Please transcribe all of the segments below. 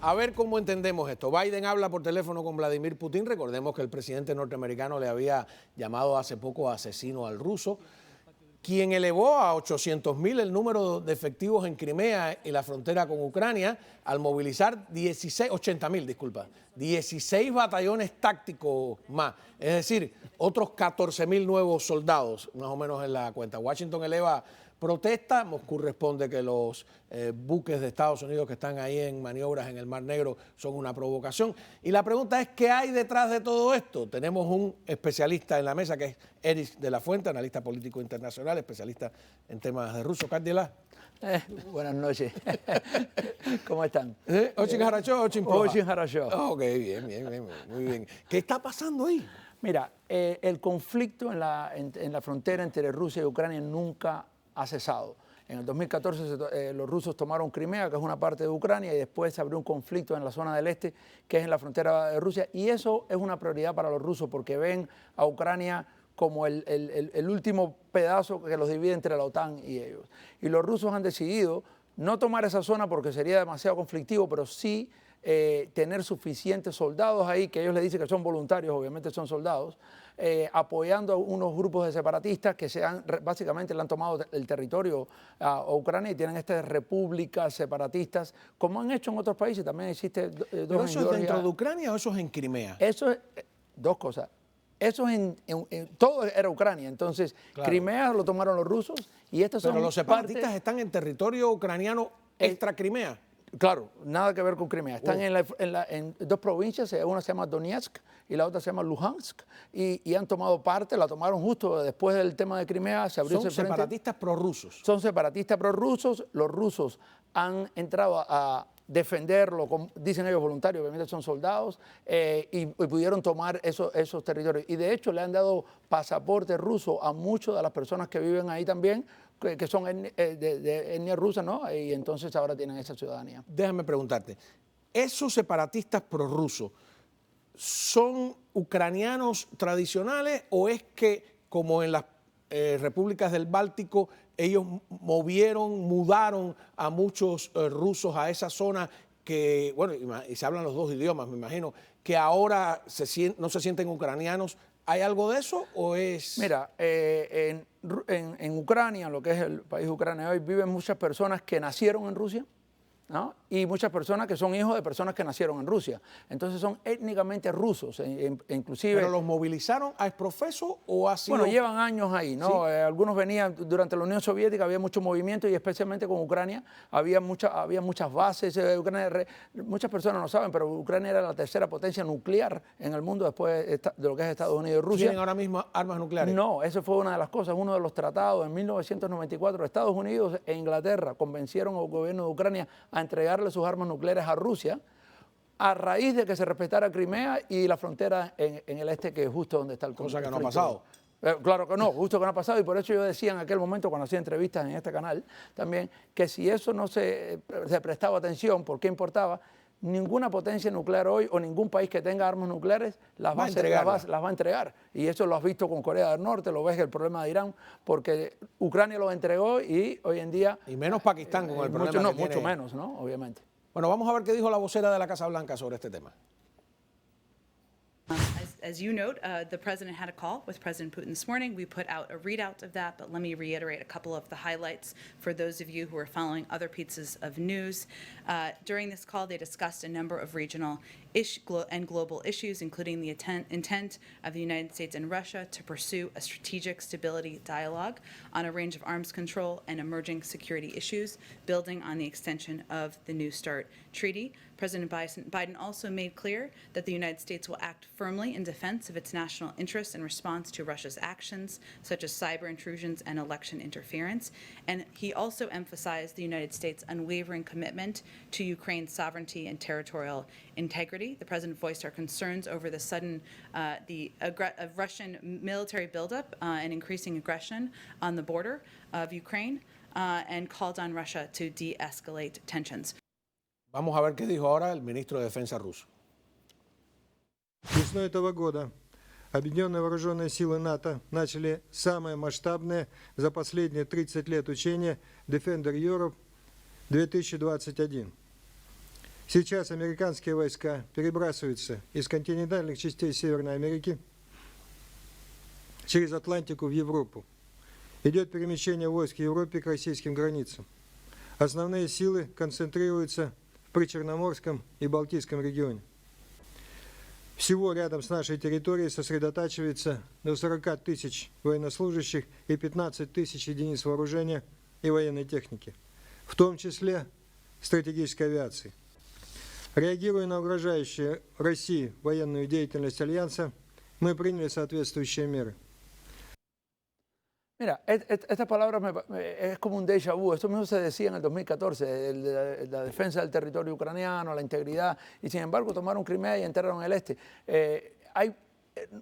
a ver cómo entendemos esto. Biden habla por teléfono con Vladimir Putin. Recordemos que el presidente norteamericano le había llamado hace poco asesino al ruso, quien elevó a 800.000 el número de efectivos en Crimea y la frontera con Ucrania al movilizar 16 batallones tácticos más, es decir, otros 14.000 nuevos soldados, más o menos en la cuenta. Washington eleva protesta, Moscú responde que los buques de Estados Unidos que están ahí en maniobras en el Mar Negro son una provocación. Y la pregunta es, ¿qué hay detrás de todo esto? Tenemos un especialista en la mesa que es Erich de la Fuente, analista político internacional, especialista en temas de ruso. Cardila. Buenas noches. ¿Cómo están? Ochin Harachó, Ochin Poja. Ochin Harachó. Ok, bien, muy bien. ¿Qué está pasando ahí? Mira, el conflicto en la frontera entre Rusia y Ucrania nunca ha cesado. En el 2014 los rusos tomaron Crimea, que es una parte de Ucrania, y después se abrió un conflicto en la zona del este, que es en la frontera de Rusia, y eso es una prioridad para los rusos porque ven a Ucrania como el último pedazo que los divide entre la OTAN y ellos. Y los rusos han decidido no tomar esa zona porque sería demasiado conflictivo, pero sí tener suficientes soldados ahí, que ellos le dicen que son voluntarios, obviamente son soldados, apoyando a unos grupos de separatistas que básicamente le han tomado el territorio a Ucrania y tienen estas repúblicas separatistas, como han hecho en otros países. También existe dos en ¿Pero eso es Georgia. dentro de Ucrania o eso es en Crimea? Eso es dos cosas. Eso todo era Ucrania, entonces claro. Crimea lo tomaron los rusos y estos son. Pero los separatistas están en territorio ucraniano extra Crimea. Claro, nada que ver con Crimea. Están en dos provincias, una se llama Donetsk y la otra se llama Luhansk, y han tomado parte, la tomaron justo después del tema de Crimea, se abrió ese frente. ¿Son separatistas prorrusos? Son separatistas prorrusos, los rusos han entrado a defenderlo, dicen ellos voluntarios, obviamente son soldados, y pudieron tomar esos territorios. Y de hecho le han dado pasaporte ruso a muchas de las personas que viven ahí también, que son de etnia rusa, ¿no? Y entonces ahora tienen esa ciudadanía. Déjame preguntarte, ¿esos separatistas prorrusos son ucranianos tradicionales o es que, como en las repúblicas del Báltico, ellos mudaron a muchos rusos a esa zona que, bueno, y se hablan los dos idiomas, me imagino, que ahora no se sienten ucranianos? ¿Hay algo de eso o es...? Mira, en Ucrania, lo que es el país de Ucrania hoy, viven muchas personas que nacieron en Rusia, ¿no? Y muchas personas que son hijos de personas que nacieron en Rusia. Entonces son étnicamente rusos, inclusive... ¿Pero los movilizaron a exprofeso o ha sido...? Bueno, llevan años ahí, ¿no? ¿Sí? Algunos venían, durante la Unión Soviética había mucho movimiento y especialmente con Ucrania había muchas bases. Muchas personas no saben, pero Ucrania era la tercera potencia nuclear en el mundo después de lo que es Estados Unidos y Rusia. ¿Tienen ahora mismo armas nucleares? No, eso fue una de las cosas. Uno de los tratados en 1994, Estados Unidos e Inglaterra convencieron al gobierno de Ucrania a entregarle sus armas nucleares a Rusia a raíz de que se respetara Crimea y la frontera en el este, que es justo donde está el conflicto. Cosa que no ha pasado. Claro que no, justo que no ha pasado, y por eso yo decía en aquel momento cuando hacía entrevistas en este canal también que si eso no se prestaba atención, ¿por qué importaba? Ninguna potencia nuclear hoy o ningún país que tenga armas nucleares las va a entregar. Y eso lo has visto con Corea del Norte, lo ves el problema de Irán, porque Ucrania lo entregó y hoy en día... Y menos Pakistán con el problema no, que tiene. mucho menos, ¿no? Obviamente. Bueno, vamos a ver qué dijo la vocera de la Casa Blanca sobre este tema. As you note, the president had a call with President Putin this morning. We put out a readout of that, but let me reiterate a couple of the highlights for those of you who are following other pieces of news. During this call, they discussed a number of regional and global issues, including the intent of the United States and Russia to pursue a strategic stability dialogue on a range of arms control and emerging security issues, building on the extension of the New START treaty. President Biden also made clear that the United States will act firmly in defense of its national interests in response to Russia's actions, such as cyber intrusions and election interference. And he also emphasized the United States' unwavering commitment to Ukraine's sovereignty and territorial integrity. The president voiced our concerns over the sudden Russian military buildup and increasing aggression on the border of Ukraine, and called on Russia to de-escalate tensions. Vamos a ver qué dijo ahora el ministro de Defensa ruso. Весной этого года Объединенные вооруженные силы НАТО начали самое масштабное за последние 30 лет учение Defender Europe 2021. Сейчас американские войска перебрасываются из континентальных частей Северной Америки через Атлантику в Европу. Идет перемещение войск в Европе к российским границам. Основные силы концентрируются в Причерноморском и Балтийском регионе. Всего рядом с нашей территорией сосредотачивается до 40 тысяч военнослужащих и 15 тысяч единиц вооружения и военной техники, в том числе стратегической авиации. Реагируя на угрожающую России военную деятельность Альянса, мы приняли соответствующие меры. Mira, esta palabra es como un déjà vu. Esto mismo se decía en el 2014, la defensa del territorio ucraniano, la integridad, y sin embargo tomaron Crimea y entraron en el este.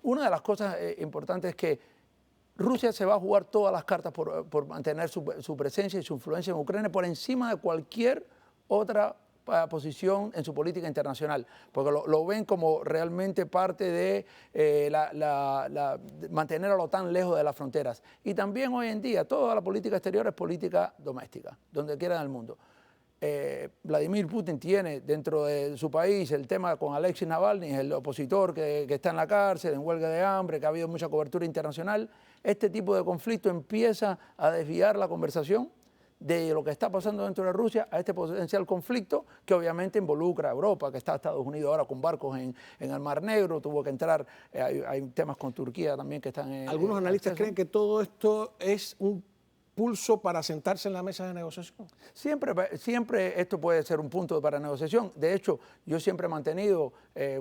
Una de las cosas importantes es que Rusia se va a jugar todas las cartas por mantener su presencia y su influencia en Ucrania por encima de cualquier otra posición en su política internacional, porque lo ven como realmente parte de mantener a la OTAN lejos de las fronteras. Y también hoy en día toda la política exterior es política doméstica, donde quiera en el mundo. Vladimir Putin tiene dentro de su país el tema con Alexei Navalny, el opositor que está en la cárcel, en huelga de hambre, que ha habido mucha cobertura internacional. Este tipo de conflicto empieza a desviar la conversación de lo que está pasando dentro de Rusia a este potencial conflicto que obviamente involucra a Europa, que está Estados Unidos ahora con barcos en el Mar Negro, tuvo que entrar, hay temas con Turquía también que están en... Algunos analistas creen que todo esto es un pulso para sentarse en la mesa de negociación. Siempre esto puede ser un punto para negociación. De hecho, yo siempre he mantenido,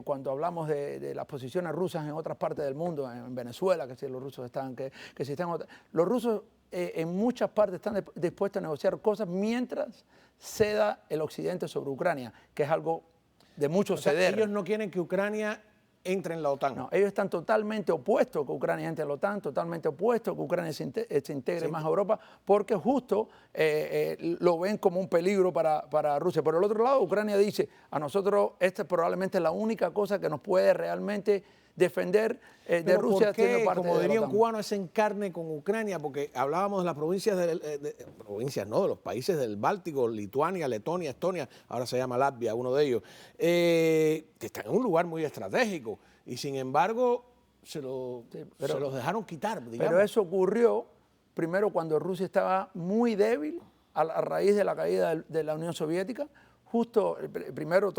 cuando hablamos de las posiciones rusas en otras partes del mundo, en Venezuela, que si los rusos están, que si están... Los rusos en muchas partes están dispuestos a negociar cosas mientras ceda el Occidente sobre Ucrania, que es algo de mucho ceder. Ellos no quieren que Ucrania entre en la OTAN. No, ellos están totalmente opuestos a que Ucrania entre en la OTAN, totalmente opuestos a que Ucrania se integre más a Europa, porque justo lo ven como un peligro para Rusia. Por el otro lado, Ucrania dice, a nosotros esta es probablemente la única cosa que nos puede realmente defender de Rusia. ¿Por qué, siendo parte como de la diría un OTAN? cubano, es en carne con Ucrania? Porque hablábamos de las provincias, de los países del Báltico, Lituania, Letonia, Estonia, ahora se llama Latvia, uno de ellos, que están en un lugar muy estratégico y sin embargo se los dejaron quitar, digamos. Pero eso ocurrió primero cuando Rusia estaba muy débil a raíz de la caída de la Unión Soviética, justo primero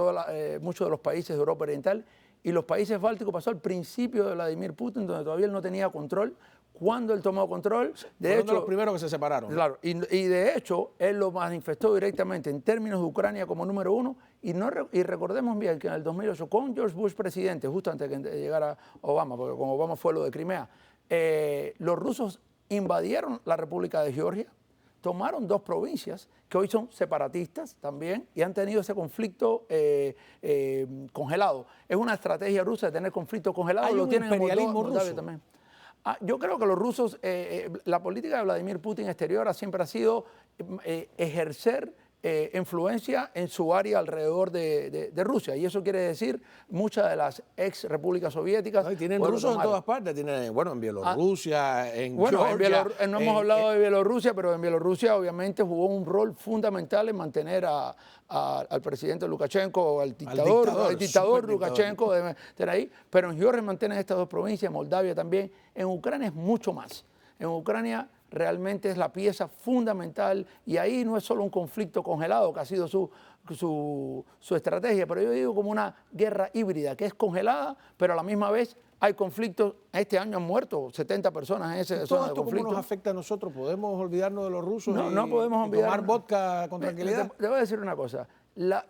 muchos de los países de Europa Oriental, y los países bálticos pasó al principio de Vladimir Putin, donde todavía él no tenía control. Cuando él tomó control, de hecho, los primeros que se separaron. Claro, y de hecho, él lo manifestó directamente en términos de Ucrania como número uno, y recordemos bien que en el 2008, con George Bush presidente, justo antes de que llegara Obama, porque con Obama fue lo de Crimea, los rusos invadieron la República de Georgia, tomaron dos provincias que hoy son separatistas también y han tenido ese conflicto congelado. Es una estrategia rusa de tener conflicto congelado. Hay lo un tienen imperialismo en Moldavia ruso también. Yo creo que los rusos, la política de Vladimir Putin exterior siempre ha sido ejercer influencia en su área alrededor de Rusia. Y eso quiere decir muchas de las ex repúblicas soviéticas. No, tienen rusos en todas partes. Tienen, en Bielorrusia, en Georgia. No hemos hablado de en Bielorrusia, pero en Bielorrusia obviamente jugó un rol fundamental en mantener al presidente Lukashenko, al dictador Lukashenko, de ahí. Pero en Georgia mantienen estas dos provincias, Moldavia también. En Ucrania es mucho más. En Ucrania realmente es la pieza fundamental y ahí no es solo un conflicto congelado que ha sido su estrategia, pero yo digo como una guerra híbrida que es congelada, pero a la misma vez hay conflictos. Este año han muerto 70 personas en esa zona de conflicto. ¿Cómo nos afecta a nosotros? ¿Podemos olvidarnos de los rusos no podemos olvidar, tomar vodka con tranquilidad? Te voy a decir una cosa.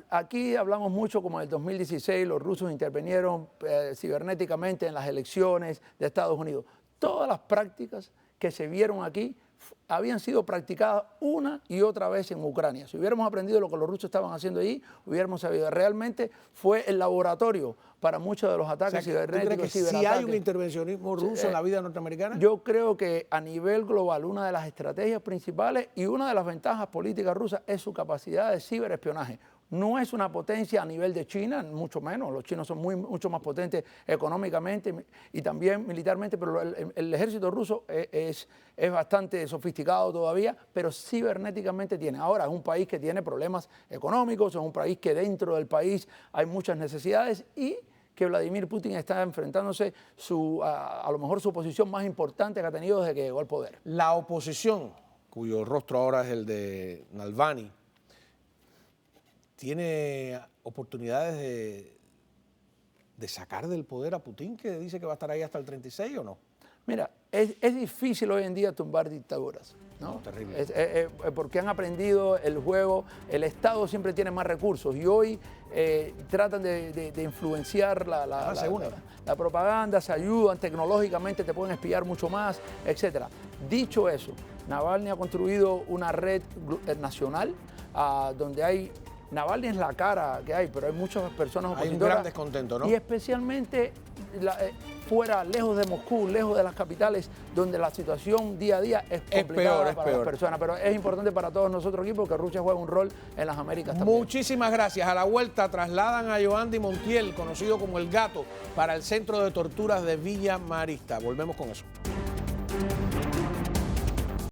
Aquí hablamos mucho como en el 2016 los rusos intervinieron cibernéticamente en las elecciones de Estados Unidos. Todas las prácticas que se vieron aquí habían sido practicadas una y otra vez en Ucrania. Si hubiéramos aprendido lo que los rusos estaban haciendo allí, hubiéramos sabido. Realmente fue el laboratorio para muchos de los ataques cibernéticos. ¿Tú crees que sí hay un intervencionismo ruso en la vida norteamericana? Yo creo que a nivel global una de las estrategias principales y una de las ventajas políticas rusas es su capacidad de ciberespionaje. No es una potencia a nivel de China, mucho menos. Los chinos son mucho más potentes económicamente y también militarmente, pero el ejército ruso es bastante sofisticado todavía, pero cibernéticamente tiene. Ahora es un país que tiene problemas económicos, es un país que dentro del país hay muchas necesidades y que Vladimir Putin está enfrentándose a lo mejor su posición más importante que ha tenido desde que llegó al poder. La oposición, cuyo rostro ahora es el de Navalny, ¿tiene oportunidades de sacar del poder a Putin, que dice que va a estar ahí hasta el 36 o no? Mira, es difícil hoy en día tumbar dictaduras, ¿no? Terrible. Porque han aprendido el juego, el Estado siempre tiene más recursos y hoy tratan de influenciar la propaganda, se ayudan tecnológicamente, te pueden espiar mucho más, etc. Dicho eso, Navalny ha construido una red nacional donde hay... Navalny es la cara que hay, pero hay muchas personas opositoras. Hay un gran descontento, ¿no? Y especialmente fuera, lejos de Moscú, lejos de las capitales, donde la situación día a día es complicada para las personas. Pero es importante para todos nosotros aquí porque Rusia juega un rol en las Américas también. Muchísimas gracias. A la vuelta trasladan a Yohandy Montiel, conocido como El Gato, para el Centro de Torturas de Villa Marista. Volvemos con eso.